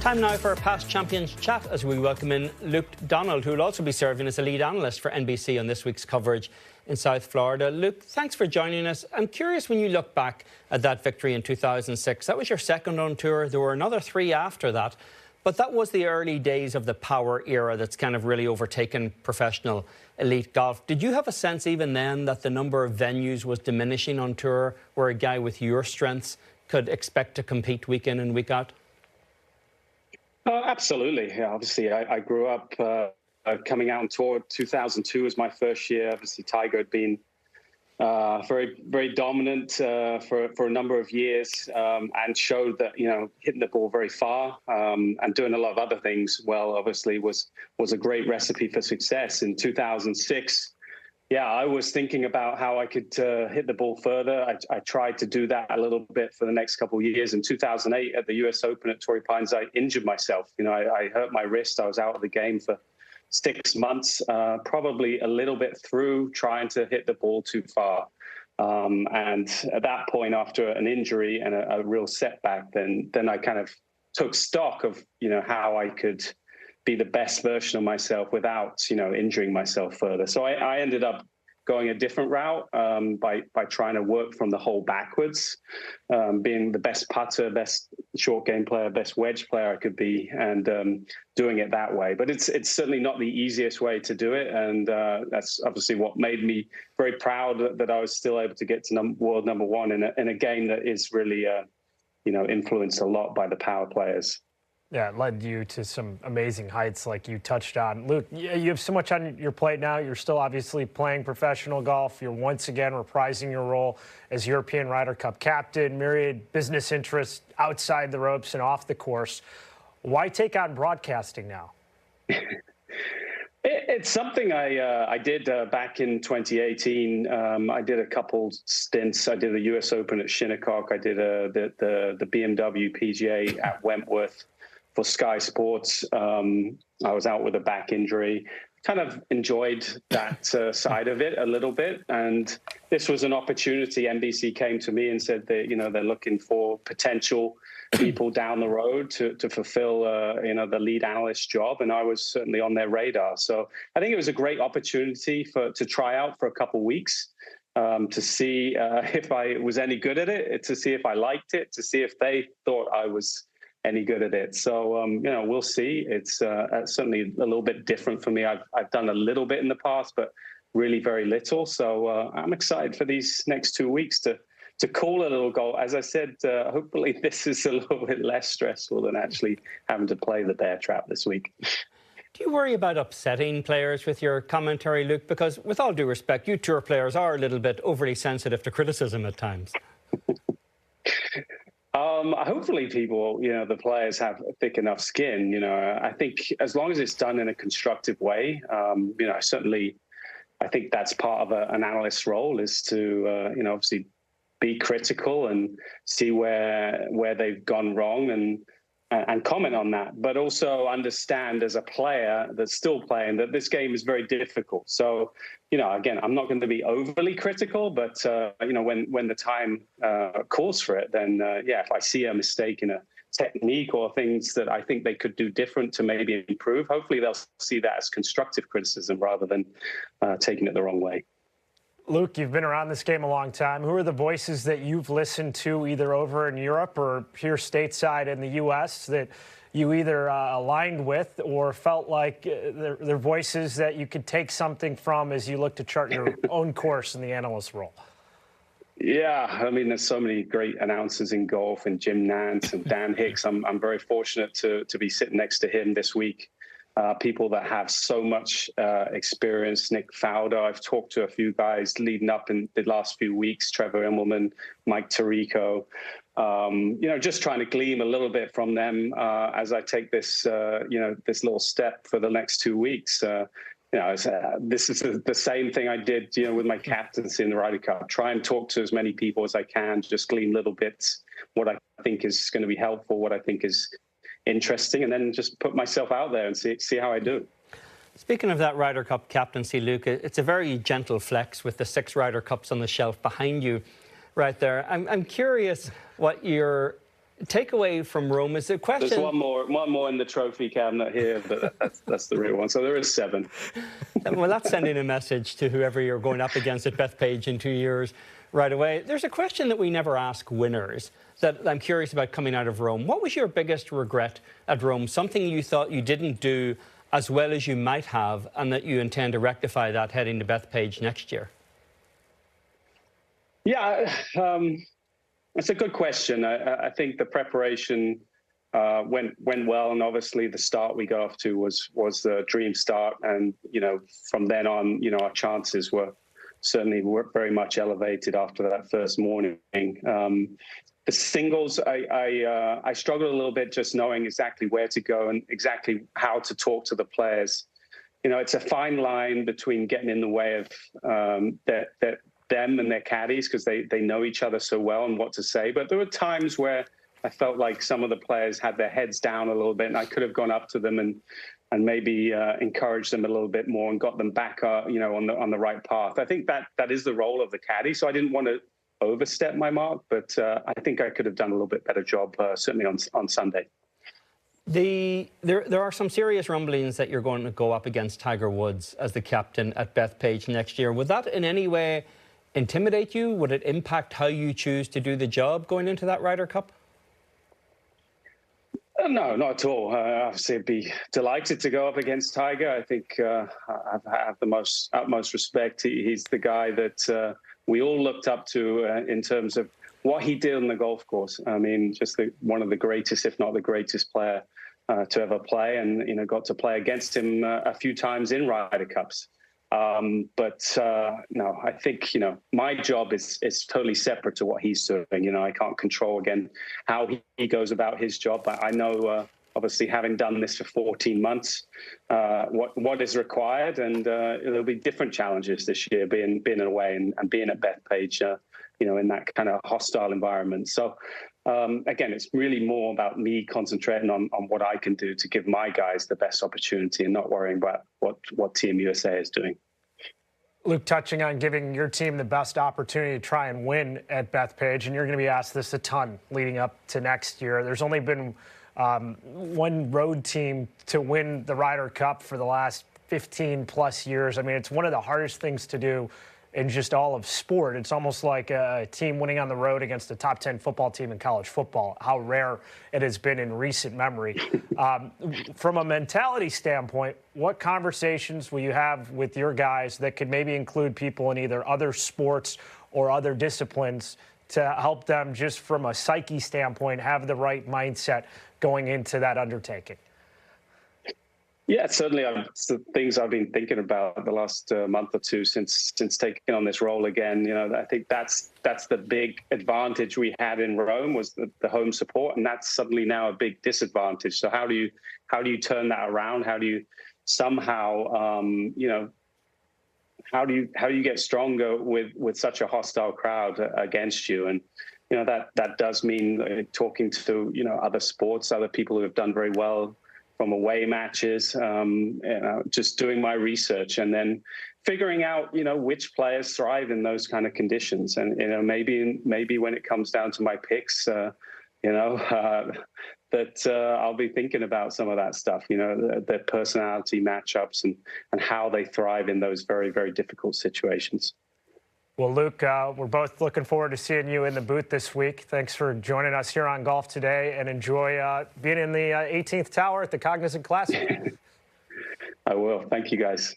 Time now for a past champions chat as we welcome in Luke Donald, who will also be serving as a lead analyst for NBC on this week's coverage in South Florida. Luke, thanks for joining us. I'm curious, when you look back at that victory in 2006, that was your second on tour. There were another 3 after that, but that was the early days of the power era that's kind of really overtaken professional elite golf. Did you have a sense even then that the number of venues was diminishing on tour, where a guy with your strengths could expect to compete week in and week out? Absolutely. Yeah, obviously, I grew up coming out on tour. 2002 was my first year. Obviously, Tiger had been very, very dominant for a number of years and showed that, hitting the ball very far and doing a lot of other things well, obviously, was a great recipe for success. In 2006, yeah, I was thinking about how I could hit the ball further. I tried to do that a little bit for the next couple of years. In 2008, at the US Open at Torrey Pines, I injured myself. I hurt my wrist. I was out of the game for 6 months, probably a little bit through trying to hit the ball too far. And at that point, after an injury and a real setback, then I kind of took stock of, how I could be the best version of myself without, injuring myself further. So I ended up going a different route by trying to work from the hole backwards, being the best putter, best short game player, best wedge player I could be, and doing it that way. But it's certainly not the easiest way to do it, and that's obviously what made me very proud that I was still able to get to world number one in a game that is really, influenced a lot by the power players. Yeah, it led you to some amazing heights like you touched on. Luke, you have so much on your plate now. You're still obviously playing professional golf. You're once again reprising your role as European Ryder Cup captain, myriad business interests outside the ropes and off the course. Why take on broadcasting now? It's something I did back in 2018. I did a couple stints. I did the US Open at Shinnecock. I did the BMW PGA at Wentworth for Sky Sports. I was out with a back injury. Kind of enjoyed that side of it a little bit. And this was an opportunity. NBC came to me and said that, they're looking for potential people down the road to fulfill, the lead analyst job. And I was certainly on their radar. So I think it was a great opportunity to try out for a couple of weeks, to see if I was any good at it, to see if I liked it, to see if they thought I was any good at it. So, we'll see. It's certainly a little bit different for me. I've done a little bit in the past, but really very little. So I'm excited for these next 2 weeks to call a little goal. As I said, hopefully this is a little bit less stressful than actually having to play the bear trap this week. Do you worry about upsetting players with your commentary, Luke? Because with all due respect, you tour players are a little bit overly sensitive to criticism at times. Hopefully people, the players have thick enough skin. I think as long as it's done in a constructive way, certainly I think that's part of an analyst's role, is to, obviously be critical and see where they've gone wrong and comment on that, but also understand as a player that's still playing that this game is very difficult. So, again, I'm not going to be overly critical, but, when the time calls for it, then, if I see a mistake in a technique or things that I think they could do different to maybe improve, hopefully they'll see that as constructive criticism rather than taking it the wrong way. Luke, you've been around this game a long time. Who are the voices that you've listened to either over in Europe or here stateside in the U.S. that you either aligned with or felt like they're voices that you could take something from as you look to chart your own course in the analyst role? Yeah, I mean, there's so many great announcers in golf, and Jim Nantz and Dan Hicks. I'm very fortunate to be sitting next to him this week. People that have so much experience. Nick Fowler, I've talked to a few guys leading up in the last few weeks, Trevor Immelman, Mike Tirico, just trying to glean a little bit from them as I take this, this little step for the next 2 weeks. This is the same thing I did, with my captaincy in the Ryder Cup. Try and talk to as many people as I can, just glean little bits, what I think is going to be helpful, what I think is interesting, and then just put myself out there and see how I do. Speaking of that Ryder Cup captaincy, Luke, it's a very gentle flex with the 6 Ryder Cups on the shelf behind you right there. I'm curious what your takeaway from Rome is the question. There's one more in the trophy cabinet here, but that's the real one. So there is 7. Well, that's sending a message to whoever you're going up against at Bethpage in 2 years right away. There's a question that we never ask winners that I'm curious about coming out of Rome. What was your biggest regret at Rome? Something you thought you didn't do as well as you might have, and that you intend to rectify that heading to Bethpage next year? Yeah, it's a good question. I think the preparation went well, and obviously the start we got off to was the dream start, and from then on, our chances were very much elevated after that first morning. The singles, I struggled a little bit just knowing exactly where to go and exactly how to talk to the players. It's a fine line between getting in the way of them and their caddies, because they know each other so well and what to say. But there were times where I felt like some of the players had their heads down a little bit, and I could have gone up to them and maybe encouraged them a little bit more and got them back, on the right path. I think that is the role of the caddy. So I didn't want to overstep my mark, but I think I could have done a little bit better job, certainly on Sunday. There are some serious rumblings that you're going to go up against Tiger Woods as the captain at Bethpage next year. Would that in any way intimidate you? Would it impact how you choose to do the job going into that Ryder Cup? No, not at all. Obviously, I'd be delighted to go up against Tiger. I think I have the utmost respect. He's the guy that we all looked up to in terms of what he did on the golf course. I mean, just one of the greatest, if not the greatest player to ever play, and got to play against him a few times in Ryder Cups. No, I think, my job is totally separate to what he's doing. I can't control, again, how he goes about his job. I know, obviously, having done this for 14 months, what is required. And there'll be different challenges this year, being away and being at Bethpage, in that kind of hostile environment. So, again, it's really more about me concentrating on what I can do to give my guys the best opportunity and not worrying about what Team USA is doing. Luke, touching on giving your team the best opportunity to try and win at Bethpage, and you're going to be asked this a ton leading up to next year. There's only been one road team to win the Ryder Cup for the last 15-plus years. I mean, it's one of the hardest things to do in just all of sport. It's almost like a team winning on the road against a top 10 football team in college football, how rare it has been in recent memory. From a mentality standpoint, what conversations will you have with your guys that could maybe include people in either other sports or other disciplines to help them, just from a psyche standpoint, have the right mindset going into that undertaking? Yeah, certainly. It's the things I've been thinking about the last month or two since taking on this role again. I think that's the big advantage we had in Rome, was the home support, and that's suddenly now a big disadvantage. So how do you turn that around? How do you somehow how do you get stronger with such a hostile crowd against you? And that does mean talking to other sports, other people who have done very well from away matches, just doing my research and then figuring out, which players thrive in those kind of conditions. And, maybe when it comes down to my picks, that I'll be thinking about some of that stuff, their personality matchups and how they thrive in those very, very difficult situations. Well, Luke, we're both looking forward to seeing you in the booth this week. Thanks for joining us here on Golf Today, and enjoy being in the 18th tower at the Cognizant Classic. I will. Thank you, guys.